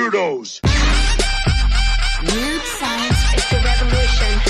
weirdos. Weird science is the revolution.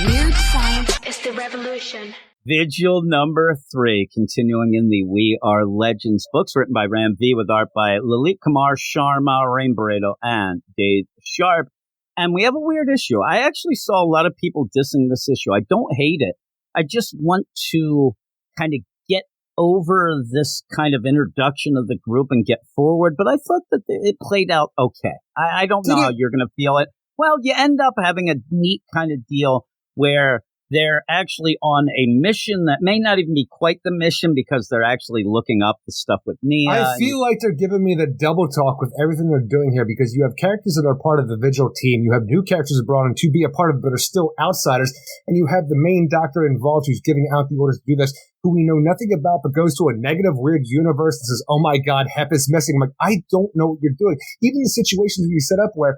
Weird science is the revolution. Vigil number 3, continuing in the We Are Legends books, written by Ram V with art by Lalit, Kumar, Sharma, Rain Barreto, and Dave Sharp. And we have a weird issue. I actually saw a lot of people dissing this issue. I don't hate it. I just want to kind of get over this kind of introduction of the group and get forward. But I thought that it played out okay. I don't know how you're going to feel it. Well, you end up having a neat kind of deal where they're actually on a mission that may not even be quite the mission because they're actually looking up the stuff with Nia. I feel like they're giving me the double talk with everything they're doing here because you have characters that are part of the Vigil team. You have new characters brought in to be a part of it but are still outsiders. And you have the main doctor involved who's giving out the orders to do this, who we know nothing about but goes to a negative, weird universe and says, oh my God, Hep is missing. I'm like, I don't know what you're doing. Even the situations where you set up where,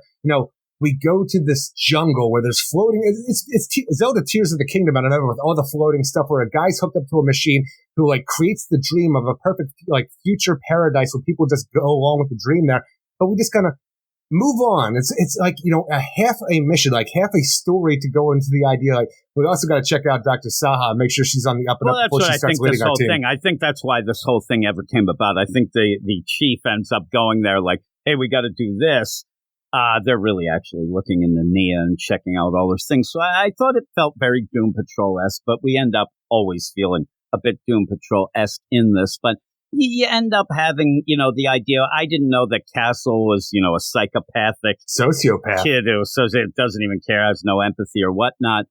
we go to this jungle where there's floating. It's Zelda Tears of the Kingdom out of nowhere with all the floating stuff where a guy's hooked up to a machine who creates the dream of a perfect future paradise where people just go along with the dream there. But we just kind of move on. It's a half a mission, half a story to go into the idea. We also got to check out Dr. Saha and make sure she's on the up and up before she starts leading our team. I think that's why this whole thing ever came about. I think the chief ends up going there hey, we got to do this. They're really actually looking into Nia and checking out all those things. So I thought it felt very Doom Patrol-esque, but we end up always feeling a bit Doom Patrol-esque in this. But you end up having, the idea. I didn't know that Castle was, a psychopathic sociopath kid who doesn't even care, has no empathy or whatnot.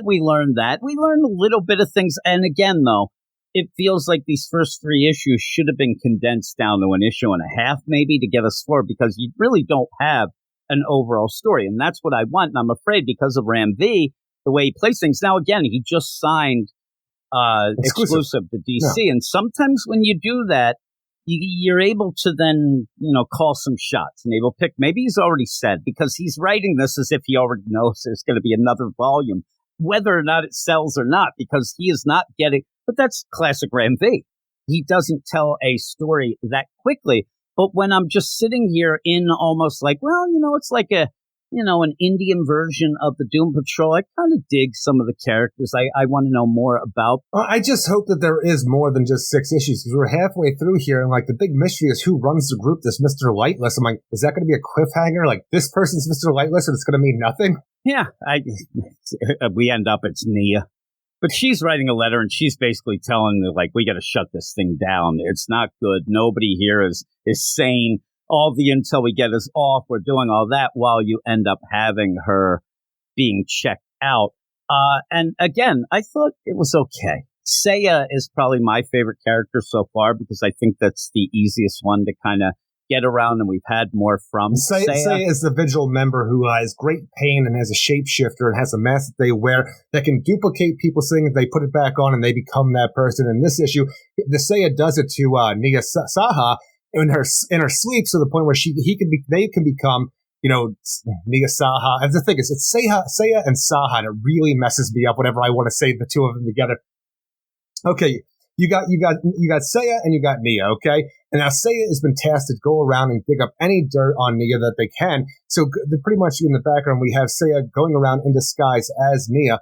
We learned that. We learned a little bit of things. And again, though, it feels like these first 3 issues should have been condensed down to an issue and a half, maybe, to get us forward, because you really don't have an overall story. And that's what I want. And I'm afraid because of Ram V, the way he plays things. Now, again, he just signed exclusive to DC. Yeah. And sometimes when you do that, you're able to then, call some shots and able pick. Maybe he's already said, because he's writing this as if he already knows there's going to be another volume, whether or not it sells or not, because he is not getting. But that's classic Ram V. He doesn't tell a story that quickly. But when I'm just sitting here in almost it's like an Indian version of the Doom Patrol, I kind of dig some of the characters. I want to know more about. I just hope that there is more than just 6 issues, because we're halfway through here, and the big mystery is who runs the group, this Mr. Lightless. I'm like, is that going to be a cliffhanger? This person's Mr. Lightless and it's going to mean nothing? Yeah, we end up, it's Nia. But she's writing a letter, and she's basically telling them, we got to shut this thing down. It's not good. Nobody here is sane. All the intel we get is off. We're doing all that while you end up having her being checked out. And again, I thought it was okay. Seiya is probably my favorite character so far, because I think that's the easiest one to kind of get around, and we've had more from Seiya. Seiya is the Vigil member who has great pain and has a shapeshifter and has a mask that they wear that can duplicate people's things. They put it back on and they become that person. In this issue, the Seiya does it to Nia Saha in her sleep, to the point where they can become Nia Saha. And the thing is, it's Seiya and Saha, and it really messes me up whenever I want to say the two of them together. Okay. You got Seiya and you got Nia, okay? And now Seiya has been tasked to go around and dig up any dirt on Nia that they can. So they're pretty much in the background, we have Seiya going around in disguise as Nia,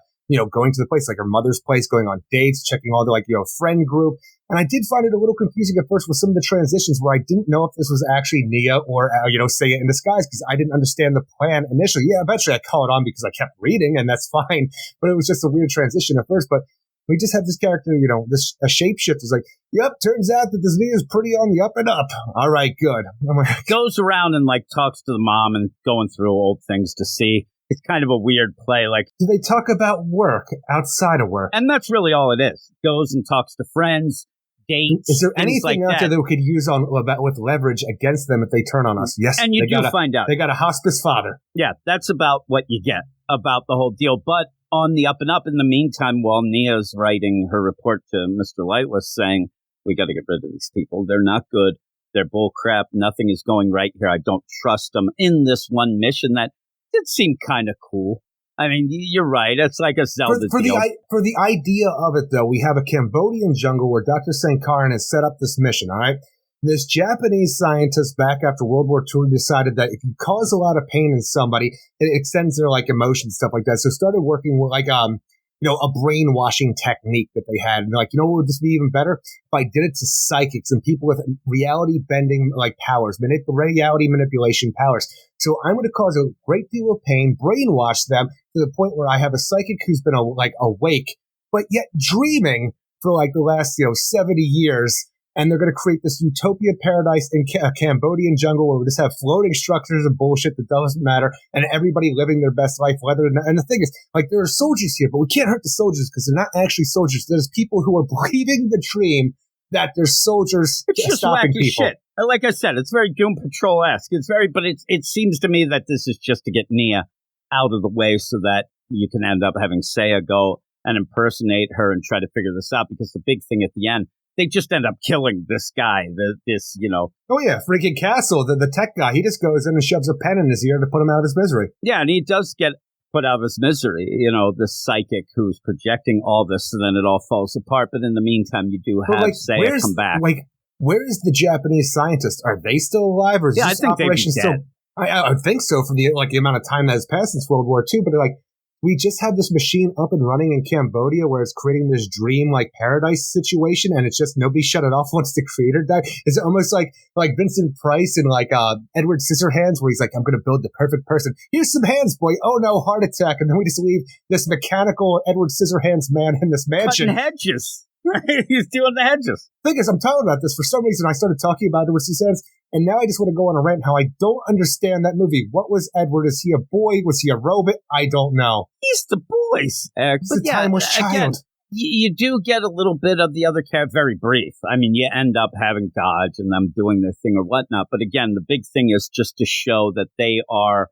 going to the place, her mother's place, going on dates, checking all the, friend group. And I did find it a little confusing at first with some of the transitions where I didn't know if this was actually Nia or, Seiya in disguise, because I didn't understand the plan initially. Yeah, eventually I caught on because I kept reading, and that's fine. But it was just a weird transition at first. But we just have this character, a shapeshift is yep, turns out that this Nia is pretty on the up and up. All right, good. Goes around and talks to the mom and going through old things to see. It's kind of a weird play. Do they talk about work outside of work? And that's really all it is. Goes and talks to friends, dates. Is there anything out there that we could use with leverage against them if they turn on us? Yes. And you do find out. They got a hospice father. Yeah, that's about what you get about the whole deal. But on the up and up, in the meantime, while Nia's writing her report to Mr. Lightless saying, we got to get rid of these people. They're not good. They're bull crap. Nothing is going right here. I don't trust them in this one mission. That did seem kind of cool. I mean, you're right. It's like a Zelda deal. For the idea of it, though, we have a Cambodian jungle where Dr. Sankaran has set up this mission, all right? This Japanese scientist back after World War II decided that if you cause a lot of pain in somebody, it extends their like emotions, stuff like that. So started working with like a brainwashing technique that they had. And they're like, you know what would this be even better? If I did it to psychics and people with reality bending like powers, reality manipulation powers. So I'm going to cause a great deal of pain, brainwash them to the point where I have a psychic who's been awake, but yet dreaming for like the last 70 years. And they're going to create this utopia paradise in a Cambodian jungle where we just have floating structures and bullshit that doesn't matter, and everybody living their best life. And the thing is, like, there are soldiers here, but we can't hurt the soldiers because they're not actually soldiers. There's people who are believing the dream that they're soldiers it's just stopping wacky people. Shit. Like I said, it's very Doom Patrol-esque. But it seems to me that this is just to get Nia out of the way so that you can end up having Saya go and impersonate her and try to figure this out, because the big thing at the end, they just end up killing this guy, Oh, yeah, freaking Castle, the tech guy. He just goes in and shoves a pen in his ear to put him out of his misery. Yeah, and he does get put out of his misery, this psychic who's projecting all this, and then it all falls apart. But in the meantime, you do have Saya come back. Where is the Japanese scientist? Are they still alive? Or is this operation still? I think so, from the amount of time that has passed since World War II. But we just had this machine up and running in Cambodia where it's creating this dream paradise situation, and it's just nobody shut it off once the creator died. It's almost like Vincent Price and Edward Scissorhands, where he's like, I'm going to build the perfect person. Here's some hands, boy. Oh no, heart attack. And then we just leave this mechanical Edward Scissorhands man in this mansion. Cutting hedges. He's doing the hedges. Thing is, I'm talking about this for some reason. I started talking about Edward Scissorhands, and now I just want to go on a rant how I don't understand that movie. What was Edward? Is he a boy? Was he a robot? I don't know. He's the boys. He's a timeless child. Again, you do get a little bit of the other character, very brief. I mean, you end up having Dodge and them doing their thing or whatnot. But again, the big thing is just to show that they are,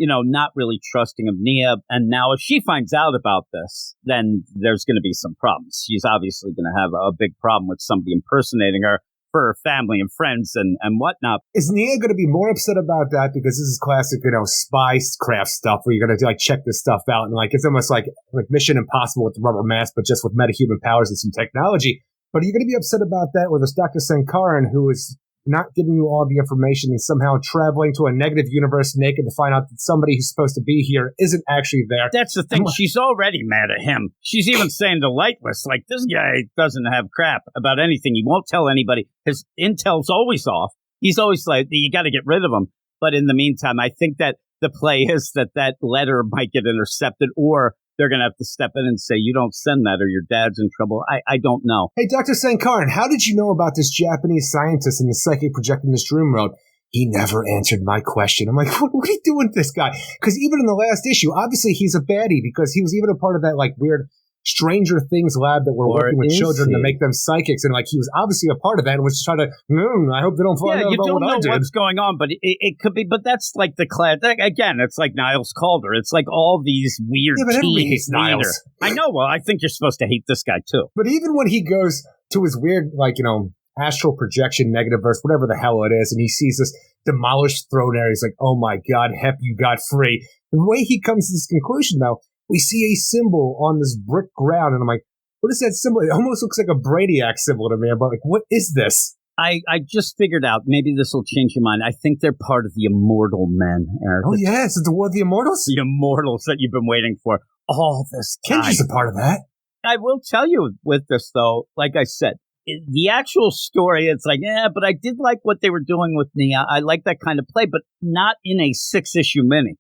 not really trusting of Nia. And now if she finds out about this, then there's going to be some problems. She's obviously going to have a big problem with somebody impersonating her for her family and friends and whatnot. Is Nia going to be more upset about that because this is classic, spy craft stuff where you're going to check this stuff out and it's almost like Mission Impossible with the rubber mask, but just with metahuman powers and some technology. But are you going to be upset about that with this Dr. Sankaran who is not giving you all the information and somehow traveling to a negative universe naked to find out that somebody who's supposed to be here isn't actually there? That's the thing. She's already mad at him. She's even saying to Lightless, this guy doesn't have crap about anything. He won't tell anybody. His intel's always off. He's always you got to get rid of him. But in the meantime, I think that the play is that letter might get intercepted, or they're going to have to step in and say, you don't send that or your dad's in trouble. I don't know. Hey, Dr. Sankaran, how did you know about this Japanese scientist and the psychic projecting this dream world? He never answered my question. I'm like, what are you doing with this guy? Because even in the last issue, obviously he's a baddie because he was even a part of that weird Stranger Things lab that we're working with children to make them psychics. And he was obviously a part of that and was trying to, I hope they don't find out about what I did. You don't know what's going on, but it could be, but that's the class. Again, it's like Niles Calder. It's like all these weird teams. Niles. I know. Well, I think you're supposed to hate this guy too. But even when he goes to his weird, astral projection, negative verse, whatever the hell it is, and he sees this demolished throne area, he's like, oh my God, Hep, you got free. The way he comes to this conclusion, though, we see a symbol on this brick ground, and I'm like, what is that symbol? It almost looks like a Brainiac symbol to me. I'm like, what is this? I just figured out, maybe this will change your mind. I think they're part of the Immortal Men, Eric. Oh, yes, it's the War of the Immortals? The Immortals that you've been waiting for all this time. Kenji's a part of that. I will tell you with this, though, like I said, the actual story, it's but I did like what they were doing with Nia. I like that kind of play, but not in a 6-issue mini.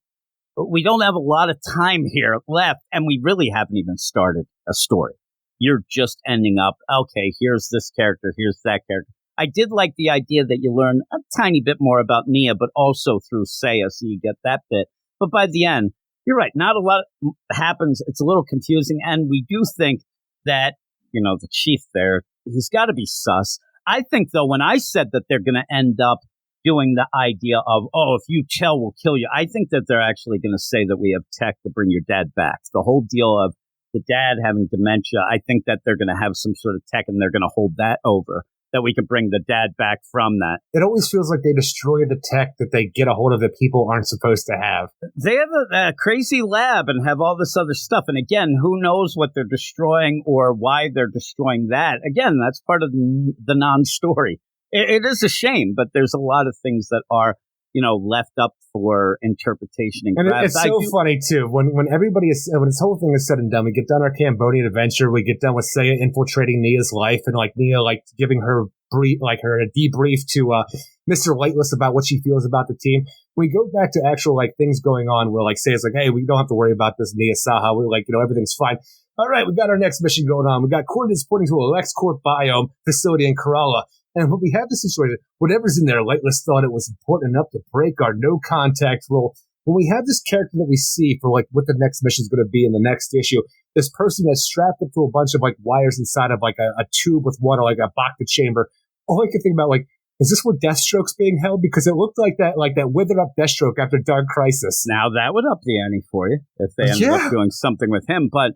We don't have a lot of time here left, and we really haven't even started a story. You're just ending up, okay, here's this character, here's that character. I did like the idea that you learn a tiny bit more about Nia, but also through Saya, so you get that bit. But by the end, you're right, not a lot happens. It's a little confusing, and we do think that, the chief there, he's got to be sus. I think, though, when I said that they're going to end up doing the idea of, if you tell, we'll kill you. I think that they're actually going to say that we have tech to bring your dad back. The whole deal of the dad having dementia, I think that they're going to have some sort of tech and they're going to hold that over, that we can bring the dad back from that. It always feels like they destroy the tech that they get a hold of that people aren't supposed to have. They have a crazy lab and have all this other stuff. And again, who knows what they're destroying or why they're destroying that. Again, that's part of the non-story. it is a shame, but there's a lot of things that are, left up for interpretation and grabs. It's so funny too when everybody is when this whole thing is said and done. We get done our Cambodian adventure. We get done with Seiya infiltrating Nia's life and Nia giving her her debrief to Mr. Lightless about what she feels about the team. We go back to actual things going on where Seiya's hey, we don't have to worry about this Nia Saha. We everything's fine. All right, we got our next mission going on. We got coordinates pointing to a LexCorp biome facility in Kerala. And when we have the situation, whatever's in there, Lightless thought it was important enough to break our no contact rule. When we have this character that we see for what the next mission is going to be in the next issue, this person that's strapped up to a bunch of wires inside of a tube with water, a Bacta chamber. All I can think about is this where Deathstroke's being held? Because it looked like that withered up Deathstroke after Dark Crisis. Now that would up the ante for you if they ended up doing something with him, but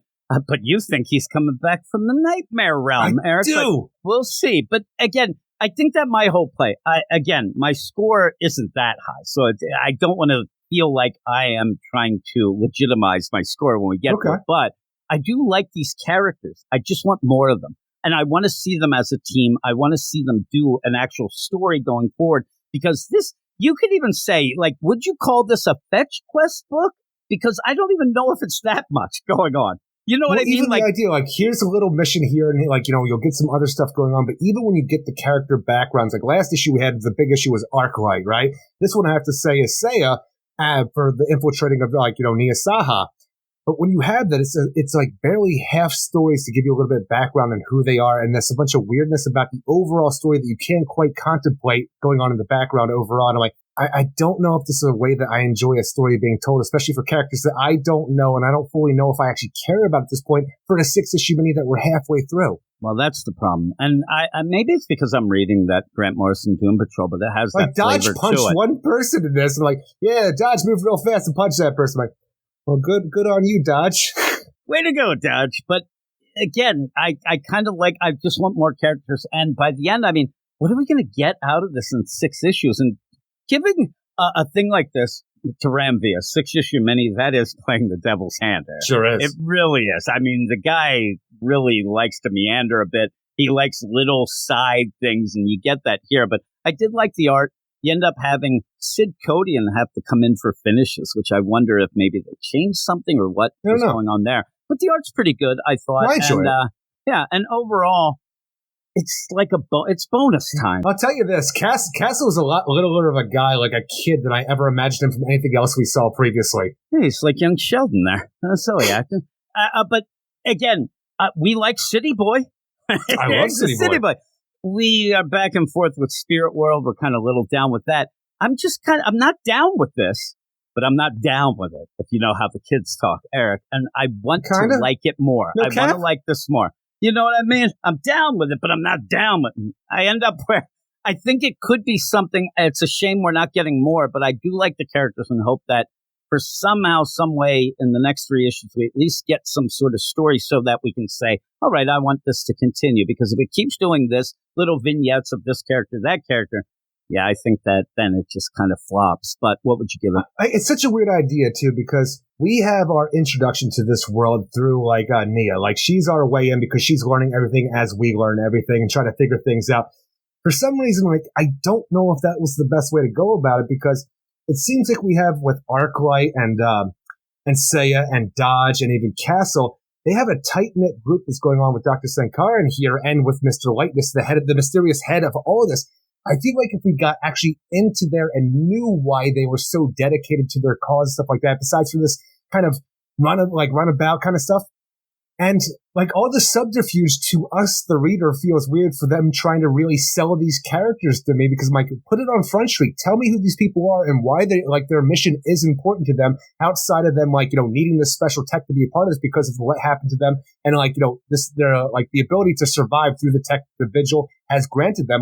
you think he's coming back from the nightmare realm, Eric? Do. We'll see. But again, I think that my whole play, my score isn't that high. So I don't want to feel like I am trying to legitimize my score when we get there. But I do like these characters. I just want more of them. And I want to see them as a team. I want to see them do an actual story going forward. Because you could even say, would you call this a fetch quest book? Because I don't even know if it's that much going on. You know what I mean? Even the idea, here's a little mission here, and you'll get some other stuff going on. But even when you get the character backgrounds, last issue we had, the big issue was Arclight, right? This one I have to say is Seiya for the infiltrating of Nia Saha. But when you have that, it's barely half stories to give you a little bit of background on who they are, and there's a bunch of weirdness about the overall story that you can't quite contemplate going on in the background overall. And I'm I don't know if this is a way that I enjoy a story being told, especially for characters that I don't know, and I don't fully know if I actually care about at this point for the 6-issue mini that we're halfway through. Well, that's the problem. And I maybe it's because I'm reading that Grant Morrison Doom Patrol, but it has that Dodge flavor to it. punched one person in this, and Dodge moved real fast and punched that person. Well, good on you, Dodge. Way to go, Dodge. But again, I kind of I just want more characters. And by the end, what are we going to get out of this in 6 issues? And giving a thing like this to Ramvi, a 6-issue mini, that is playing the devil's hand there. Sure is. It really is. The guy really likes to meander a bit. He likes little side things, and you get that here. But I did like the art. You end up having Sid Codian have to come in for finishes, which I wonder if maybe they changed something or what was going on there. But the art's pretty good, I thought. I enjoyed it. And overall, it's it's bonus time. I'll tell you this, Castle was a lot littler of a guy, like a kid, than I ever imagined him from anything else we saw previously. Yeah, he's like young Sheldon there. That's so he acted. But again, we like City Boy. I love City Boy. We are back and forth with Spirit World. We're kind of a little down with that. I'm not down with this, but I'm not down with it, if you know how the kids talk, Eric. And I want to like it more. I want to like this more. You know what I mean? I'm down with it, but I'm not down with it. I end up where I think it could be something. It's a shame we're not getting more, but I do like the characters and hope that for somehow, some way in the next 3 issues, we at least get some sort of story so that we can say, all right, I want this to continue. Because if it keeps doing this, little vignettes of this character, that character, I think that then it just kind of flops. But what would you give it? It's such a weird idea, too, because we have our introduction to this world through, Nia. She's our way in because she's learning everything as we learn everything and trying to figure things out. For some reason, I don't know if that was the best way to go about it, because it seems like we have with Arclight and Seiya and Dodge and even Castle, they have a tight-knit group that's going on with Dr. Sankaran here and with Mr. Lightness, the mysterious head of all of this. I feel like if we got actually into there and knew why they were so dedicated to their cause and stuff like that, besides from this kind of runabout kind of stuff, and all the subterfuge to us, the reader, feels weird for them trying to really sell these characters to me, because put it on Front Street. Tell me who these people are and why they their mission is important to them outside of them needing this special tech to be a part of this because of what happened to them, and the ability to survive through the tech the Vigil has granted them.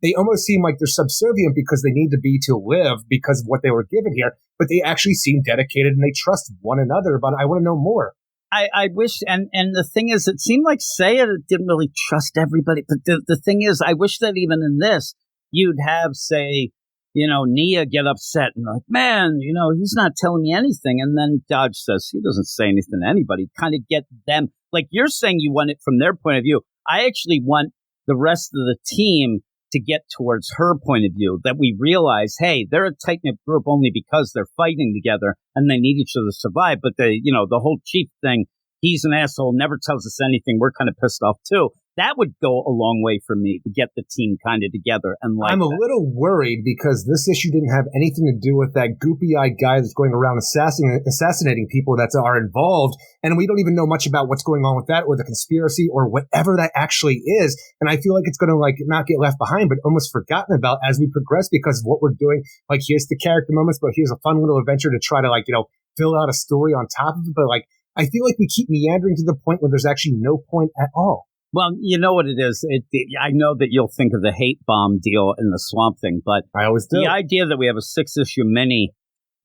They almost seem like they're subservient because they need to be to live because of what they were given here, but they actually seem dedicated and they trust one another. But I want to know more. I wish, and the thing is, it seemed like Seiya didn't really trust everybody. But the thing is, I wish that even in this, you'd have, say, Nia get upset and man, he's not telling me anything. And then Dodge says he doesn't say anything to anybody. Kind of get them, like you're saying you want it from their point of view. I actually want the rest of the team to get towards her point of view, that we realize, hey, they're a tight-knit group only because they're fighting together and they need each other to survive. But the whole chief thing, he's an asshole, never tells us anything. We're kind of pissed off too. That would go a long way for me to get the team kind of together. And I'm a little worried because this issue didn't have anything to do with that goopy-eyed guy that's going around assassinating people that are involved. And we don't even know much about what's going on with that or the conspiracy or whatever that actually is. And I feel like it's going to not get left behind, but almost forgotten about as we progress because of what we're doing. Like, here's the character moments, but here's a fun little adventure to try to fill out a story on top of it. But I feel like we keep meandering to the point where there's actually no point at all. Well, you know what it is. I know that you'll think of the hate bomb deal in the Swamp Thing, but I always do. The idea that we have a 6-issue mini,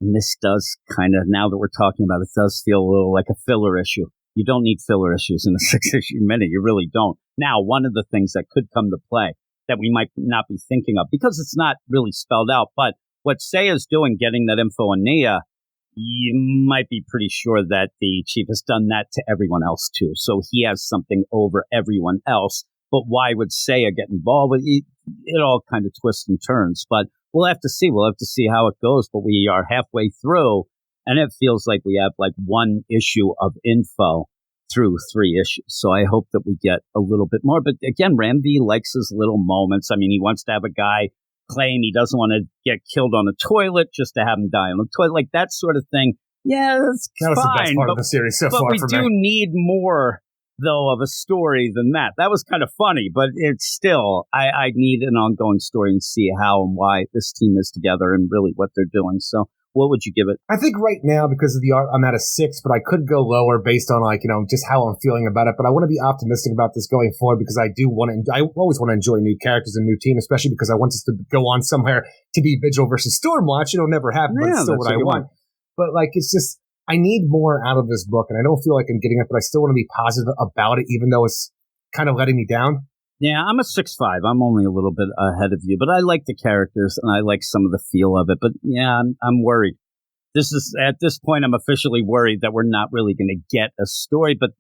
and this does kind of, now that we're talking about it, does feel a little like a filler issue. You don't need filler issues in a 6-issue mini. You really don't. Now, one of the things that could come to play that we might not be thinking of, because it's not really spelled out, but what Saya's doing, getting that info on Nia, you might be pretty sure that the chief has done that to everyone else too. So he has something over everyone else. But why would Saya get involved with it? It all kind of twists and turns. But we'll have to see. We'll have to see how it goes. But we are halfway through, and it feels like we have one issue of info through 3 issues. So I hope that we get a little bit more. But again, Ram V likes his little moments. I mean, he wants to have a guy claim he doesn't want to get killed on a toilet just to have him die on the toilet, like that sort of thing. Yeah, that's that was fine, the best part of the series so far. But we for do me. need more, though, of a story than that. That was kind of funny, but it's still, I need an ongoing story and see how and why this team is together and really what they're doing. So what would you give it? I think right now, because of the art, I'm at a 6, but I could go lower based on just how I'm feeling about it. But I want to be optimistic about this going forward because I always want to enjoy new characters and new team, especially because I want us to go on somewhere to be Vigil versus Stormwatch. It'll never happen, but it's still what I want. But it's just, I need more out of this book, and I don't feel like I'm getting it, but I still want to be positive about it, even though it's kind of letting me down. Yeah, I'm a 6'5". I'm only a little bit ahead of you, but I like the characters and I like some of the feel of it. But yeah, I'm worried. At this point, I'm officially worried that we're not really going to get a story. But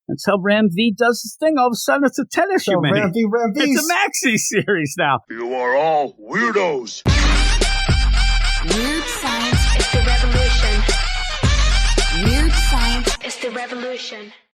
that's how Ram V does his thing. All of a sudden, it's a 10-issue mini. Ram V. It's a maxi series now. You are all weirdos. Weird science is the revolution. Weird science is the revolution.